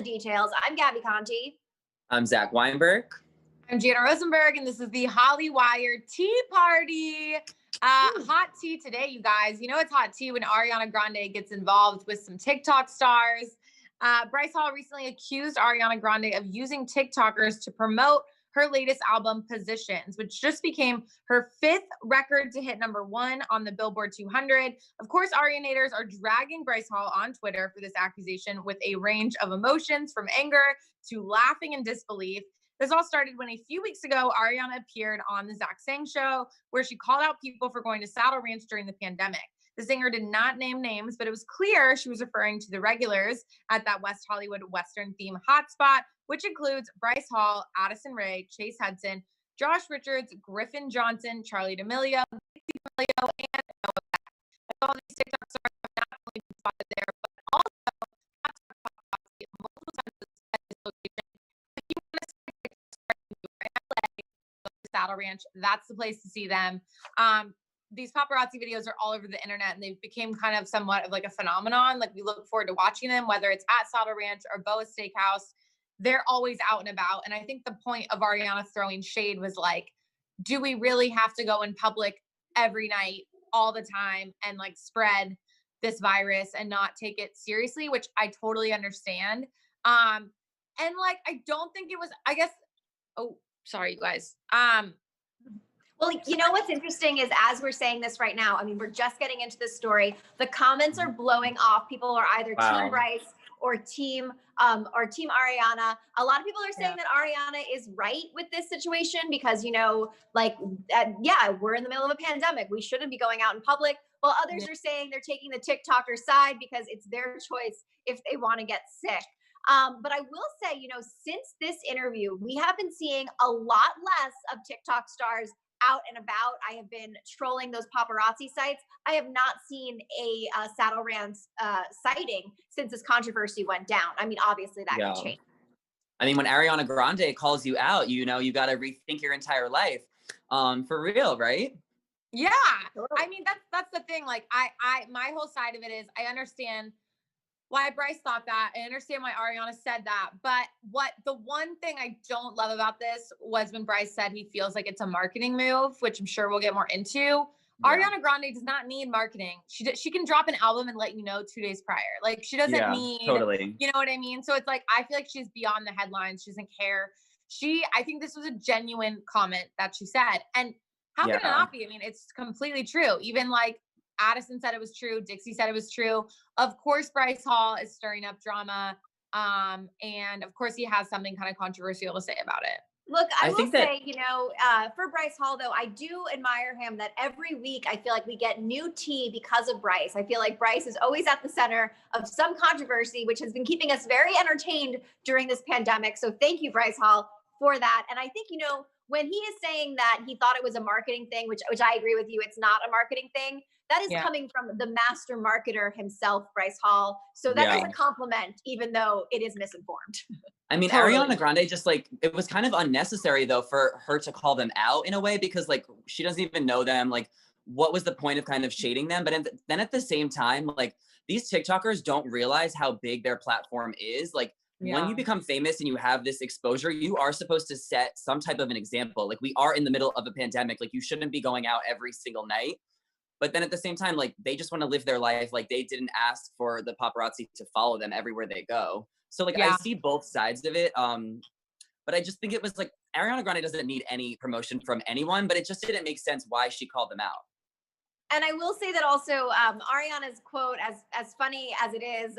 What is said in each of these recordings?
the details. I'm Gabi Conti. I'm Zach Weinberg. I'm Jana Rosenberg, and this is the Hollywire Tea Party. Hot tea today, you guys. You know it's hot tea when Ariana Grande gets involved with some TikTok stars. Bryce Hall recently accused Ariana Grande of using TikTokers to promote her latest album, Positions, which just became her 5th record to hit #1 on the Billboard 200. Of course, Arianators are dragging Bryce Hall on Twitter for this accusation with a range of emotions from anger to laughing and disbelief. This all started when a few weeks ago, Ariana appeared on the Zach Show, where she called out people for going to Saddle Ranch during the pandemic. The singer did not name names, but it was clear she was referring to the regulars at that West Hollywood Western theme hotspot, which includes Bryce Hall, Addison Rae, Chase Hudson, Josh Richards, Griffin Johnson, Charlie D'Amelio, and Noah Beck. All these TikTok stars have not only been spotted there, but also multiple times at this location. If you want to see TikTok stars in LA, Saddle Ranch, that's the place to see them. These paparazzi videos are all over the internet, and they became kind of somewhat of like a phenomenon. Like, we look forward to watching them, whether it's at Saddle Ranch or Boa Steakhouse. They're always out and about. And I think the point of Ariana throwing shade was like, do we really have to go in public every night all the time and like spread this virus and not take it seriously, which I totally understand. And like, I don't think it was, I guess, oh, sorry, you guys. Well, you know what's interesting is, as we're saying this right now, I mean, we're just getting into this story. The comments are blowing off. People are either Team Bryce or Team Ariana. A lot of people are saying that Ariana is right with this situation because, you know, like, we're in the middle of a pandemic. We shouldn't be going out in public. While others are saying they're taking the TikToker side because it's their choice if they want to get sick. But I will say, you know, since this interview, we have been seeing a lot less of TikTok stars out and about. I have been trolling those paparazzi sites. I have not seen a Saddle Ranch sighting since this controversy went down. I mean, obviously that could change. I mean, when Ariana Grande calls you out, you know, you got to rethink your entire life. For real, right? Yeah. I mean, that's the thing. Like, my whole side of it is, I understand why Bryce thought that. I understand why Ariana said that. But the one thing I don't love about this was when Bryce said he feels like it's a marketing move, which I'm sure we'll get more into. Yeah. Ariana Grande does not need marketing. She can drop an album and let you know 2 days prior. Like, she doesn't need, totally. You know what I mean? So it's like, I feel like she's beyond the headlines. She doesn't care. I think this was a genuine comment that she said. And how can it not be? I mean, it's completely true. Even like, Addison said it was true. Dixie said it was true. Of course, Bryce Hall is stirring up drama. And of course, he has something kind of controversial to say about it. Look, I will say, you know, for Bryce Hall, though, I do admire him that every week I feel like we get new tea because of Bryce. I feel like Bryce is always at the center of some controversy, which has been keeping us very entertained during this pandemic. So thank you, Bryce Hall, for that. And I think, you know, when he is saying that he thought it was a marketing thing, which I agree with you, it's not a marketing thing. That is coming from the master marketer himself, Bryce Hall. So that is a compliment, even though it is misinformed. I mean, Ariana Grande just like, it was kind of unnecessary though for her to call them out in a way, because like, she doesn't even know them. Like, what was the point of kind of shading them? But then at the same time, like, these TikTokers don't realize how big their platform is. Like, when you become famous and you have this exposure, you are supposed to set some type of an example. Like, we are in the middle of a pandemic. Like, you shouldn't be going out every single night. But then at the same time, like, they just want to live their life. Like, they didn't ask for the paparazzi to follow them everywhere they go. So like, I see both sides of it. But I just think it was like, Ariana Grande doesn't need any promotion from anyone, but it just didn't make sense why she called them out. And I will say that also, Ariana's quote, as funny as it is,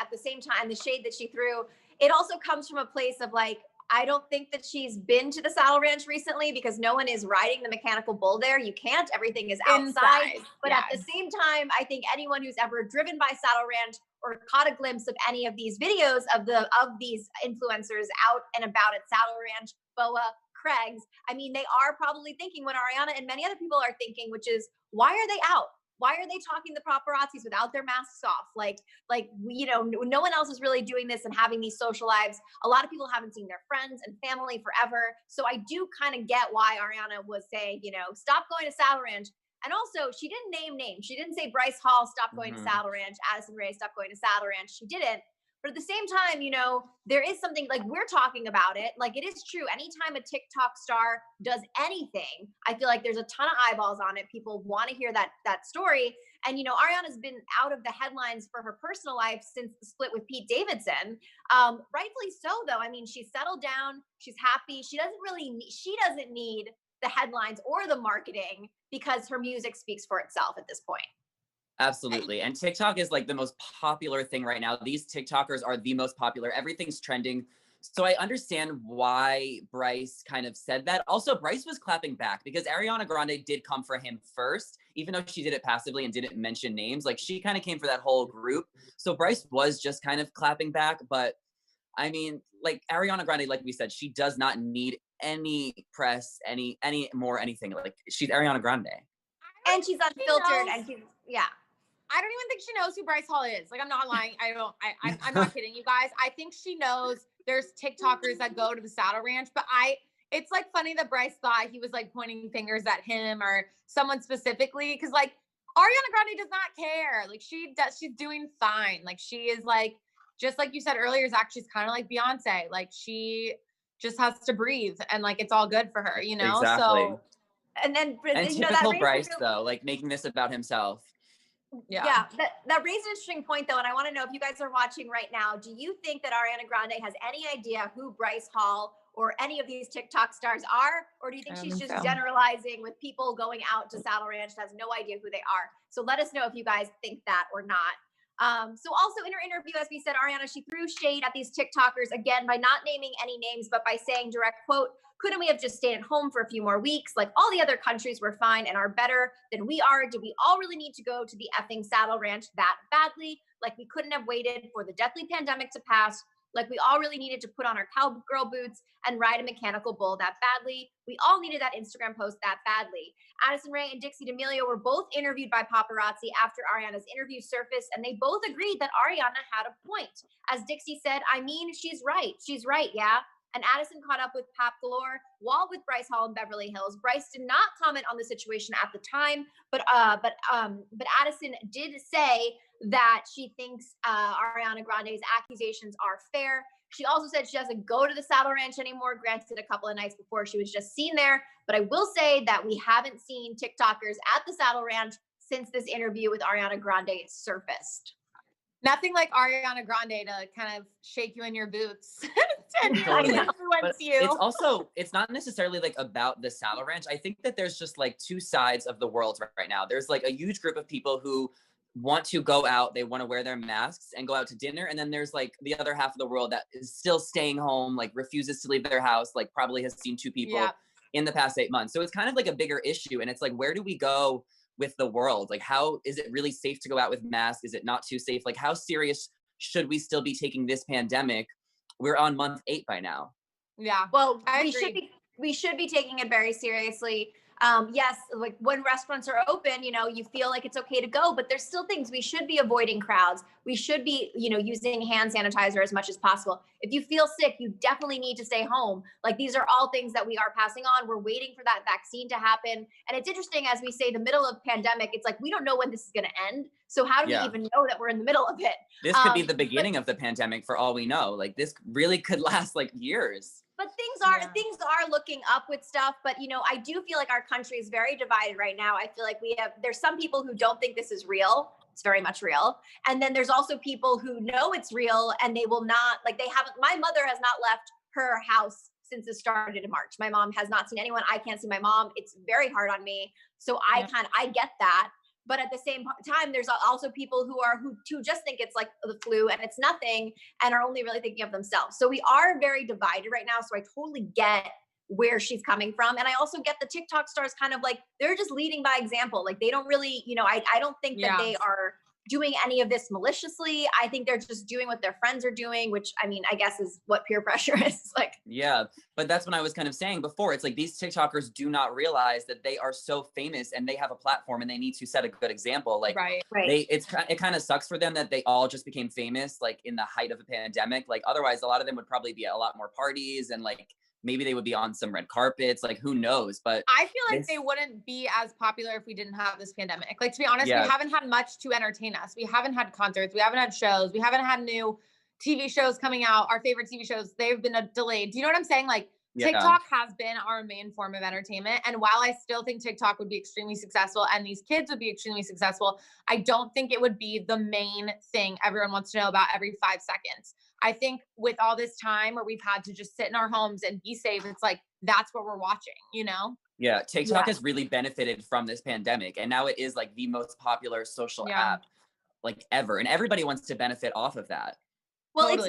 at the same time, the shade that she threw, it also comes from a place of like, I don't think that she's been to the Saddle Ranch recently because no one is riding the mechanical bull there. You can't, everything is outside. But at the same time, I think anyone who's ever driven by Saddle Ranch or caught a glimpse of any of these videos of these influencers out and about at Saddle Ranch, Boa, Craig's, I mean, they are probably thinking what Ariana and many other people are thinking, which is, why are they out? Why are they talking to paparazzis without their masks off? Like, you know, no one else is really doing this and having these social lives. A lot of people haven't seen their friends and family forever. So I do kind of get why Ariana was saying, you know, stop going to Saddle Ranch. And also, she didn't name names. She didn't say Bryce Hall, stop going to Saddle Ranch. Addison Rae, stop going to Saddle Ranch. She didn't. But at the same time, you know, there is something like we're talking about it. Like it is true. Anytime a TikTok star does anything, I feel like there's a ton of eyeballs on it. People want to hear that story. And, you know, Ariana's been out of the headlines for her personal life since the split with Pete Davidson. Rightfully so, though. I mean, she's settled down. She's happy. She doesn't need the headlines or the marketing because her music speaks for itself at this point. Absolutely. And TikTok is like the most popular thing right now. These TikTokers are the most popular. Everything's trending. So I understand why Bryce kind of said that. Also, Bryce was clapping back because Ariana Grande did come for him first, even though she did it passively and didn't mention names. Like she kind of came for that whole group. So Bryce was just kind of clapping back. But I mean, like Ariana Grande, like we said, she does not need any press, any more anything. Like she's Ariana Grande. And she's unfiltered and she's, yeah. I don't even think she knows who Bryce Hall is. Like, I'm not lying. I'm not kidding you guys. I think she knows there's TikTokers that go to the Saddle Ranch, but it's like funny that Bryce thought he was like pointing fingers at him or someone specifically. Cause like Ariana Grande does not care. Like she's doing fine. Like she is like, just like you said earlier, Zach, she's kind of like Beyonce. Like she just has to breathe and like, it's all good for her, you know? Exactly. So, and then, and you know, typical that Bryce though, like making this about himself. Yeah. That raised an interesting point though. And I want to know if you guys are watching right now, do you think that Ariana Grande has any idea who Bryce Hall or any of these TikTok stars are? Or do you think she's just generalizing with people going out to Saddle Ranch that has no idea who they are? So let us know if you guys think that or not. So also in her interview, as we said, Ariana, she threw shade at these TikTokers again by not naming any names, but by saying direct quote, couldn't we have just stayed at home for a few more weeks? Like all the other countries were fine and are better than we are. Do we all really need to go to the effing Saddle Ranch that badly? Like we couldn't have waited for the deathly pandemic to pass. Like we all really needed to put on our cowgirl boots and ride a mechanical bull that badly. We all needed that Instagram post that badly. Addison Rae and Dixie D'Amelio were both interviewed by paparazzi after Ariana's interview surfaced, and they both agreed that Ariana had a point. As Dixie said, I mean, she's right. She's right, yeah. And Addison caught up with Pap Galore while with Bryce Hall in Beverly Hills. Bryce did not comment on the situation at the time, but Addison did say that she thinks Ariana Grande's accusations are fair. She also said she doesn't go to the Saddle Ranch anymore. Granted, a couple of nights before she was just seen there, but I will say that we haven't seen TikTokers at the Saddle Ranch since this interview with Ariana Grande surfaced. Nothing like Ariana Grande to kind of shake you in your boots and Totally. influence you. It's not necessarily like about the Saddle Ranch. I think that there's just like two sides of the world right now. There's like a huge group of people who want to go out, they want to wear their masks and go out to dinner. And then there's like the other half of the world that is still staying home, like refuses to leave their house, like probably has seen two people in the past 8 months. So it's kind of like a bigger issue. And it's like, where do we go with the world? Like, how is it really safe to go out with masks? Is it not too safe? Like, how serious should we still be taking this pandemic? We're on month 8 by now. Yeah. Well, we should be taking it very seriously. Yes, like when restaurants are open, you know, you feel like it's okay to go, but there's still things we should be avoiding crowds. We should be, you know, using hand sanitizer as much as possible. If you feel sick, you definitely need to stay home. Like these are all things that we are passing on. We're waiting for that vaccine to happen. And it's interesting, as we say, the middle of pandemic, it's like, we don't know when this is going to end. So how do we even know that we're in the middle of it? This could be the beginning of the pandemic for all we know. Like this really could last like years. But things are looking up with stuff. But, you know, I do feel like our country is very divided right now. I feel like there's some people who don't think this is real. It's very much real. And then there's also people who know it's real and they will not, like my mother has not left her house since it started in March. My mom has not seen anyone. I can't see my mom. It's very hard on me. So I get that. But at the same time, there's also people who just think it's like the flu and it's nothing and are only really thinking of themselves. So we are very divided right now. So I totally get where she's coming from. And I also get the TikTok stars kind of like, they're just leading by example. Like they don't really, you know, I don't think that they are doing any of this maliciously. I think they're just doing what their friends are doing, which I mean, I guess is what peer pressure is like. Yeah. But that's what I was kind of saying before. It's like these TikTokers do not realize that they are so famous and they have a platform and they need to set a good example. Like it kind of sucks for them that they all just became famous like in the height of a pandemic. Like otherwise a lot of them would probably be at a lot more parties and like maybe they would be on some red carpets, like who knows? But I feel like they wouldn't be as popular if we didn't have this pandemic. Like, to be honest, we haven't had much to entertain us. We haven't had concerts. We haven't had shows. We haven't had new TV shows coming out, our favorite TV shows, they've been delayed. Do you know what I'm saying? Like Yeah. TikTok has been our main form of entertainment. And while I still think TikTok would be extremely successful and these kids would be extremely successful, I don't think it would be the main thing everyone wants to know about every 5 seconds. I think with all this time where we've had to just sit in our homes and be safe, it's like, that's what we're watching, you know? Yeah, TikTok has really benefited from this pandemic, and now it is like the most popular social app like ever, and everybody wants to benefit off of that. Well, Totally.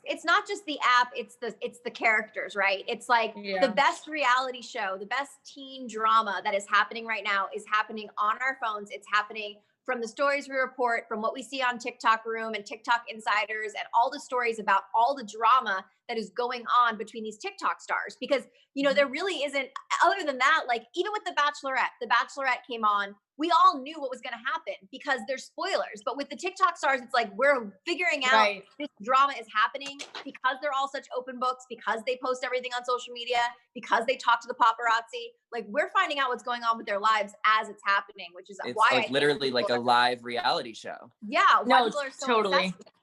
it's not just the app, it's the characters, right? It's like the best reality show, the best teen drama that is happening right now is happening on our phones. It's happening from the stories we report, from what we see on TikTok Room and TikTok Insiders, and all the stories about all the drama that is going on between these TikTok stars. Because, you know, there really isn't, other than that, like even with The Bachelorette came on, we all knew what was going to happen because there's spoilers. But with the TikTok stars, it's like we're figuring out this drama is happening because they're all such open books, because they post everything on social media, because they talk to the paparazzi. Like we're finding out what's going on with their lives as it's happening, which is It's why like literally like a live reality show. Yeah, why people are so obsessed with it.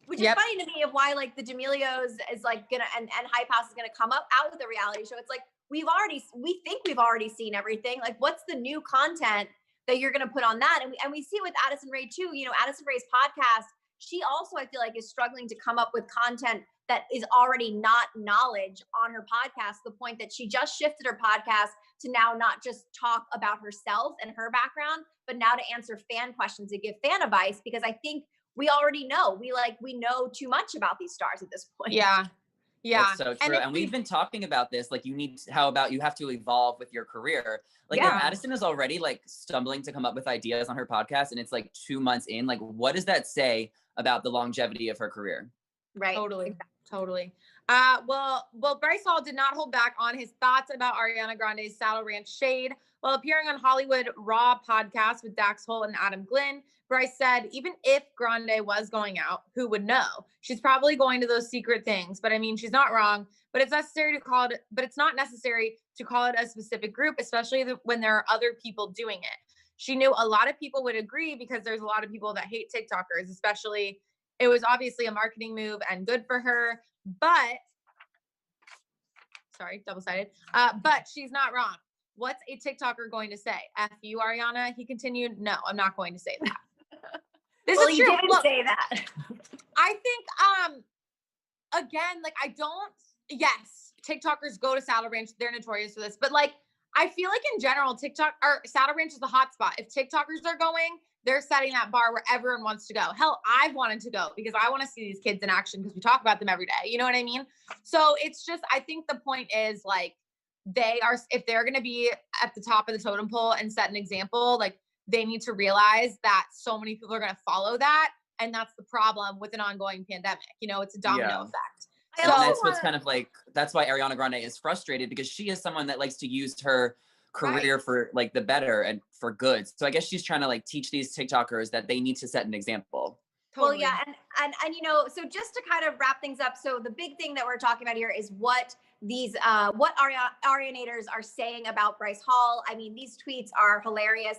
Which is funny to me of why like the D'Amelios is like gonna and Hype House is gonna come out with a reality show. It's like we think we've already seen everything. Like what's the new content that you're gonna put on that? And we see it with Addison Rae too. You know, Addison Rae's podcast, she also I feel like is struggling to come up with content that is already not knowledge on her podcast, to the point that she just shifted her podcast to now not just talk about herself and her background, but now to answer fan questions and give fan advice, because I think we already know. We know too much about these stars at this point. Yeah. That's so true. And we've been talking about this. Like you have to evolve with your career. Like if Addison is already like stumbling to come up with ideas on her podcast and it's like 2 months in, like what does that say about the longevity of her career? Right. Totally. Well, Bryce Hall did not hold back on his thoughts about Ariana Grande's Saddle Ranch shade. While appearing on Hollywood Raw podcast with Dax Holt and Adam Glynn, Bryce said, even if Grande was going out, who would know? She's probably going to those secret things, but I mean, she's not wrong, but it's not necessary to call it a specific group, especially when there are other people doing it. She knew a lot of people would agree because there's a lot of people that hate TikTokers, especially it was obviously a marketing move and good for her, but double-sided, but she's not wrong. What's a TikToker going to say? F you, Ariana? He continued, no, I'm not going to say that. This is true. You didn't say that. I think, again, like yes, TikTokers go to Saddle Ranch. They're notorious for this, but like, I feel like in general, Saddle Ranch is the hot spot. If TikTokers are going, they're setting that bar where everyone wants to go. Hell, I've wanted to go because I want to see these kids in action because we talk about them every day. You know what I mean? So it's just, I think the point is like, if they're going to be at the top of the totem pole and set an example, like they need to realize that so many people are going to follow that. And that's the problem with an ongoing pandemic. You know, it's a domino effect. So that's what's kind of like, that's why Ariana Grande is frustrated, because she is someone that likes to use her career for like the better and for good. So I guess she's trying to like teach these TikTokers that they need to set an example. Totally. Well, yeah. And, you know, so just to kind of wrap things up. So the big thing that we're talking about here is what these, what Arianators are saying about Bryce Hall. I mean, these tweets are hilarious.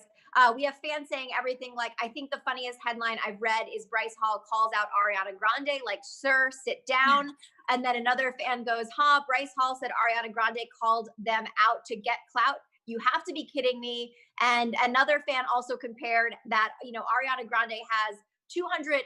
We have fans saying everything. Like, I think the funniest headline I've read is Bryce Hall calls out Ariana Grande, like, sir, sit down. And then another fan goes, Bryce Hall said Ariana Grande called them out to get clout. You have to be kidding me. And another fan also compared that, you know, Ariana Grande has 200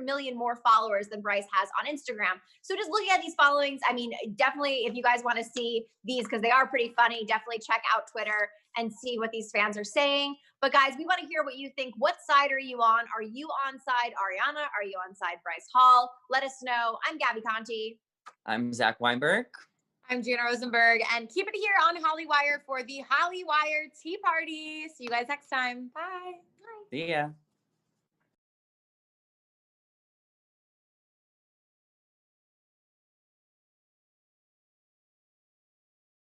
million more followers than Bryce has on Instagram. So just looking at these followings, I mean, definitely if you guys want to see these, because they are pretty funny, definitely check out Twitter and see what these fans are saying. But guys, we want to hear what you think. What side are you on? Are you on side Ariana? Are you on side Bryce Hall? Let us know. I'm Gabi Conti. I'm Zach Weinberg. I'm Jana Rosenberg, and keep it here on Hollywire for the Hollywire Tea Party. See you guys next time. Bye. See ya.